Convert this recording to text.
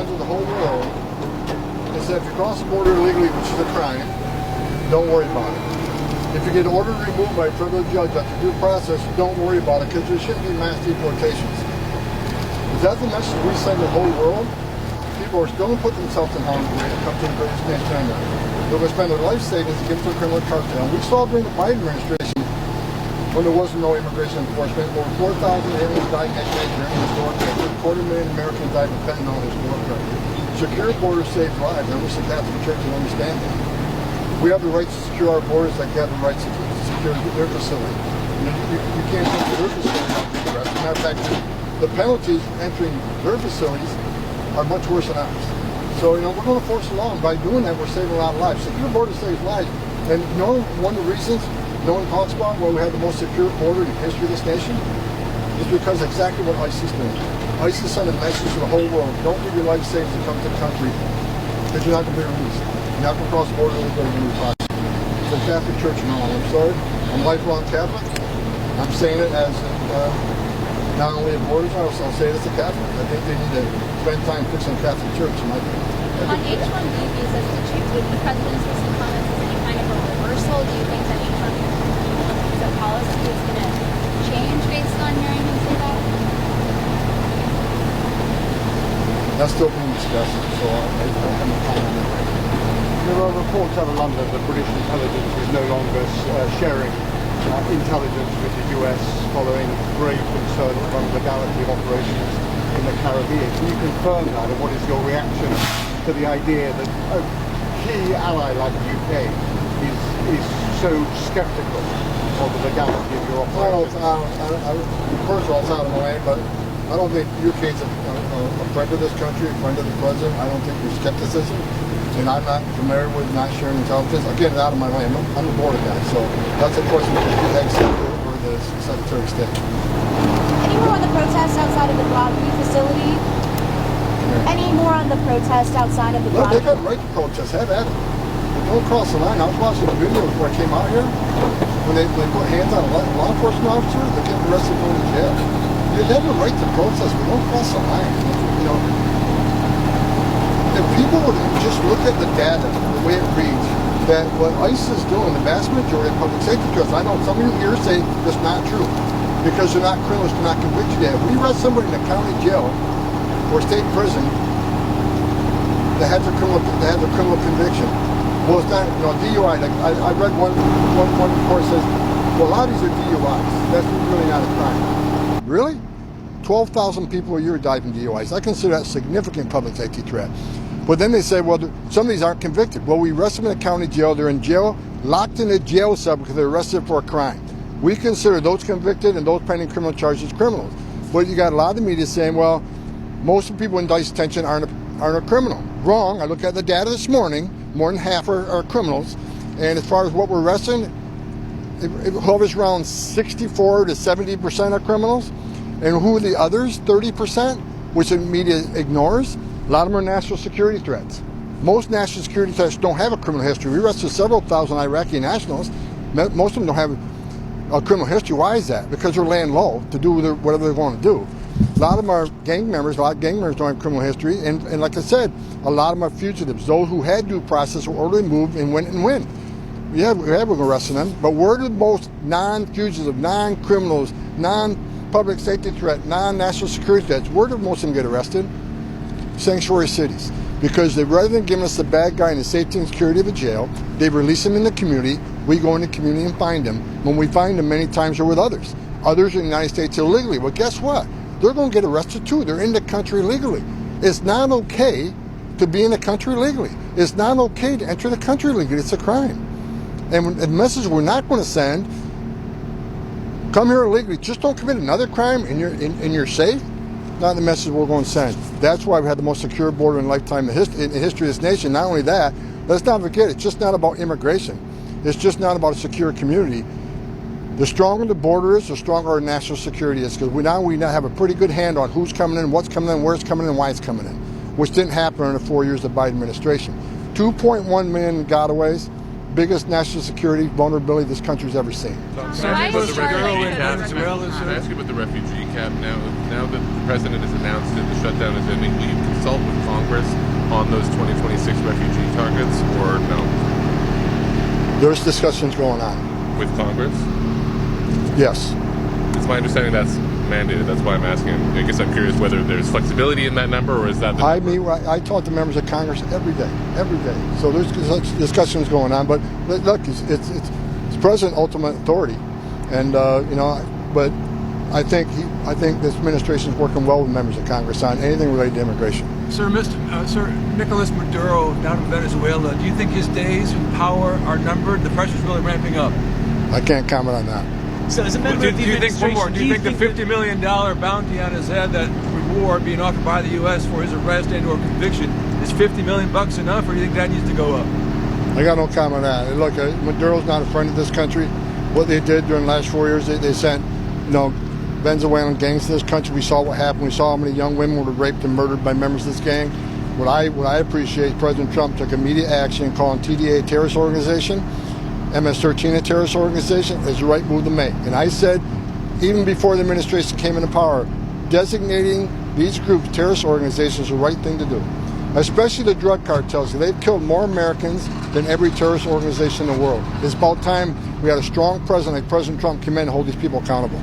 send to the whole world is that if you cross the border illegally, which is a crime, don't worry about it. If you get ordered removed by a privileged judge after due process, don't worry about it, because there shouldn't be mass deportations. Is that the message we send to the whole world? People are still going to put themselves in harm's way and come to the greatest nation on earth. They're going to spend their life savings to give to a criminal cartel. We saw during the Biden administration, when there wasn't no immigration enforcement, over 4,000 aliens died next day during the historic record. 250,000 Americans died of fentanyl in historic record. Secure borders save lives. I wish the Catholic Church would understand that. We have the right to secure our borders like they have the right to secure their facility. You can't enter their facility without being arrested. As a matter of fact, the penalties entering their facilities are much worse than ours. So, we're going to force the law, and by doing that, we're saving a lot of lives. Secure border saves lives. And one of the reasons no one talks about why we have the most secure border in the history of this nation is because exactly what ISIS is doing. ISIS sent a message to the whole world: don't give your life savings to come to the country, because you're not going to be released. You're not going to cross the border illegally when you're prosecuted. The Catholic Church and all. I'm sorry. I'm a lifelong Catholic. I'm saying it as not only a borders, I'll say it as a Catholic. I think they need to spend time fixing the Catholic Church, in my opinion. On H-1B visas, would the president's recent comments as any kind of a reversal? Do you think that H-1B visa policy is going to change based on hearing him say that? That's still being discussed, so I don't have no comment on that right now. There are reports out of London that British intelligence is no longer sharing intelligence with the US following grave concern around the legality of operations in the Caribbean. Can you confirm that, and what is your reaction to the idea that a key ally like the UK is so sceptical of the legality of your operations? First of all, it's out of my way, but I don't think the UK is a friend of this country, a friend of the president. I don't think there's skepticism. And I'm not familiar with not sharing intelligence. Again, it's out of my way. I'm a border guy, so that's a question for the ex-secretary or the Secretary of State. Any more on the protest outside of the Refugee facility? Yeah. Any more on the protest outside of the They got a right to protest. Have at it. Don't cross the line. I was watching the video before I came out here. When they put hands on a law enforcement officer, they're getting arrested and going to jail. You have a right to protest, but don't cross the line. If people would just look at the data, the way it reads, that what ICE is doing, the vast majority of public safety judges, I know some of you here say that's not true, because they're not criminals, they're not convicted yet. If we arrest somebody in a county jail or state prison that has a criminal conviction, well, it's not, DUI. Like I read one report says, well, a lot of these are DUIs. That's really not a crime. Really? 12,000 people a year die from DUIs. I consider that a significant public safety threat. But then they say, well, some of these aren't convicted. Well, we arrest them in a county jail. They're in jail, locked in a jail cell because they're arrested for a crime. We consider those convicted and those pending criminal charges criminals. But you got a lot of the media saying, well, most of the people in ICE detention aren't a criminal. Wrong. I looked at the data this morning. More than half are criminals. And as far as what we're arresting, it hovers around 64 to 70% are criminals. And who are the others? 30%, which the media ignores. A lot of them are national security threats. Most national security threats don't have a criminal history. We arrested several thousand Iraqi nationals. Most of them don't have a criminal history. Why is that? Because they're laying low to do whatever they want to do. A lot of them are gang members. A lot of gang members don't have criminal history. And like I said, a lot of them are fugitives. Those who had due process were orderly moved and went and win. Yeah, we're arresting them. But we're the most non-fugitive, non-criminals, non-public safety threat, non-national security threats. Where do most of them get arrested? Sanctuary cities, because rather than giving us the bad guy in the safety and security of a jail, they release him in the community. We go in the community and find him. When we find them, many times they're with others. Others in the United States illegally. Well, guess what? They're going to get arrested too. They're in the country legally. It's not okay to be in the country legally. It's not okay to enter the country legally. It's a crime. And the message we're not going to send: come here illegally. Just don't commit another crime, and you're safe. Not the message we're going to send. That's why we had the most secure border in lifetime in the history of this nation. Not only that, let's not forget, it's just not about immigration. It's just not about a secure community. The stronger the border is, the stronger our national security is, because we now have a pretty good handle on who's coming in, what's coming in, where it's coming in, and why it's coming in, which didn't happen in the 4 years of the Biden administration. 2.1 million gotaways. Biggest national security vulnerability this country's ever seen. Can I ask you about the refugee cap now that the president has announced that the shutdown is ending? Will you consult with Congress on those 2026 refugee targets, or no? There's discussions going on. With Congress? Yes. It's my understanding that's mandated. That's why I'm asking. I guess I'm curious whether there's flexibility in that number, or is that the number? I talk to members of Congress every day. So there's discussions going on. But look, it's President ultimate authority, and but I think this administration is working well with members of Congress on anything related to immigration. Sir, Sir Nicolas Maduro down in Venezuela, do you think his days in power are numbered? The pressure's really ramping up. I can't comment on that. So as a member of the administration, do you think the $50 million bounty on his head, that reward being offered by the U.S. for his arrest and or conviction, is $50 million enough, or do you think that needs to go up? I got no comment on that. Look, Maduro's not a friend of this country. What they did during the last 4 years, they sent, Venezuelan gangs to this country. We saw what happened. We saw how many young women were raped and murdered by members of this gang. What I appreciate, President Trump took immediate action calling TDA a terrorist organization, MS-13 a terrorist organization, is the right move to make. And I said, even before the administration came into power, designating these groups terrorist organizations is the right thing to do. Especially the drug cartels. They've killed more Americans than every terrorist organization in the world. It's about time we had a strong president like President Trump come in and hold these people accountable.